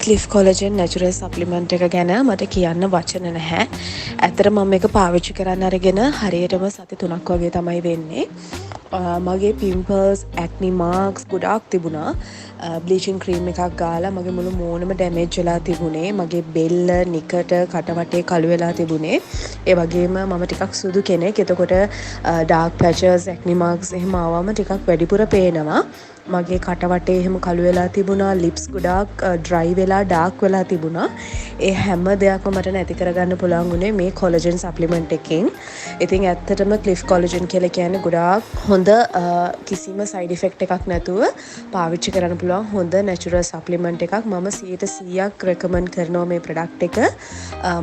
Cliff Collagen Natural Supplement එක ගැන මට කියන්න වචන නැහැ. ඇත්තට මම මේක පාවිච්චි කරන්න අරගෙන හරියටම සති 3ක් වගේ තමයි වෙන්නේ. මගේ pimples, acne marks ගොඩාක් තිබුණා. බ්ලීචින් ක්‍රීම් එකක් ගාලා මගේ මුළු මූණම ඩැමේජ් වෙලා තිබුණේ. මගේ බෙල්ල, නිකට, කටවටේ කළු වෙලා තිබුණේ. ඒ වගේම මම ටිකක් සුදු කෙනෙක්. එතකොට dark patches, acne marks එහෙම ආවම ටිකක් වැඩිපුර පේනවා. මගේ කටවටේ එහෙම කළු වෙලා තිබුණා, lips ගොඩාක් dry වෙලා dark වෙලා තිබුණා. ඒ හැම දෙයක්ම මට නැති කරගන්න පුළුවන් වුණේ මේ collagen supplement එකෙන්. ඉතින් ඇත්තටම Cliff Collagen කියලා කියන්නේ ගොඩාක් හොඳ කිසිම side effect එකක් නැතුව පාවිච්චි කරන්න පුළුවන් හොඳ natural supplement එකක්. මම 100% recommend කරනවා මේ product එක.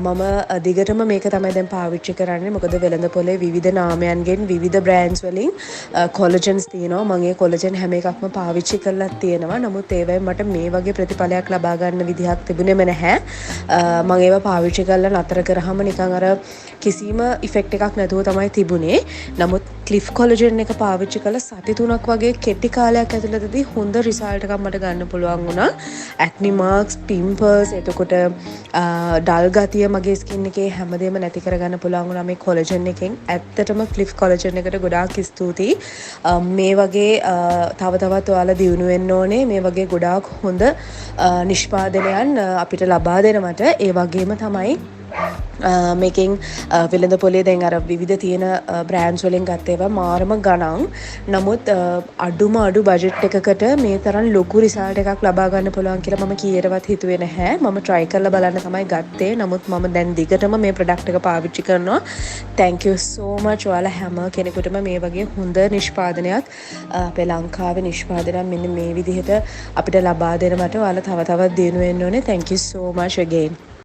මම දිගටම මේක තමයි දැන් පාවිච්චි කරන්නේ. මොකද වෙළඳපොලේ විවිධ නාමයන්ගෙන් විවිධ brands වලින් collagens තියෙනවා. මම ඒ collagen හැම එකක්ම පාවිච්චි කරලා තියෙනවා. නමුත් ඒවෙන් මට මේ වගේ ප්‍රතිඵලයක් ලබා ගන්න විදිහක් තිබුණේම නැහැ. මම ඒවා පාවිච්චි කරලා නතර කරාම නිකන් අර කිසිම ඉෆෙක්ට් එකක් නැතුව තමයි තිබුණේ. නමුත් Cliff Collagen එක පාවිච්චි කළ සති 3ක් වගේ කෙටි කාලයක් ඇතුළතදී හොඳ රිසල්ට් එකක් මට ගන්න පුළුවන් වුණා. acne marks, pimples, එතකොට ඩල් ගතිය මගේ ස්කින් එකේ හැමදේම නැති කරගන්න පුළුවන් වුණා මේ collagen එකෙන්. ඇත්තටම Cliff Collagen එකට ගොඩාක් ස්තුතියි. මේ වගේ තව තවත් ඔයාලා දියුණු වෙන්න ඕනේ. මේ වගේ ගොඩාක් හොඳ නිෂ්පාදනයන් අපිට ලබා දෙනවට. ඒ වගේම තමයි මේකෙන් වෙළඳපොලේ දැන් අර විවිධ තියෙන බ්‍රෑන්ඩ්ස් වලින් ගත්ත ඒවා මාරම ගණන්. නමුත් අඩු බජට් එකකට මේ තරම් ලොකු රිසල්ට් එකක් ලබා ගන්න පුළුවන් කියලා මම කීයටවත් හිතුවේ නැහැ. මම try කරලා බලන්න තමයි ගත්තේ. නමුත් මම දැන් දිගටම මේ product එක පාවිච්චි කරනවා. Thank you so much. ඔයාලා හැම කෙනෙකුටම මේ වගේ හොඳ නිෂ්පාදනයක් අපේ ලංකාවේ නිෂ්පාදනයක් මෙන්න මේ විදිහට අපිට ලබා දෙන මට ඔයාලා තව තවත් දිනු වෙන්න ඕනේ. Thank you so much again.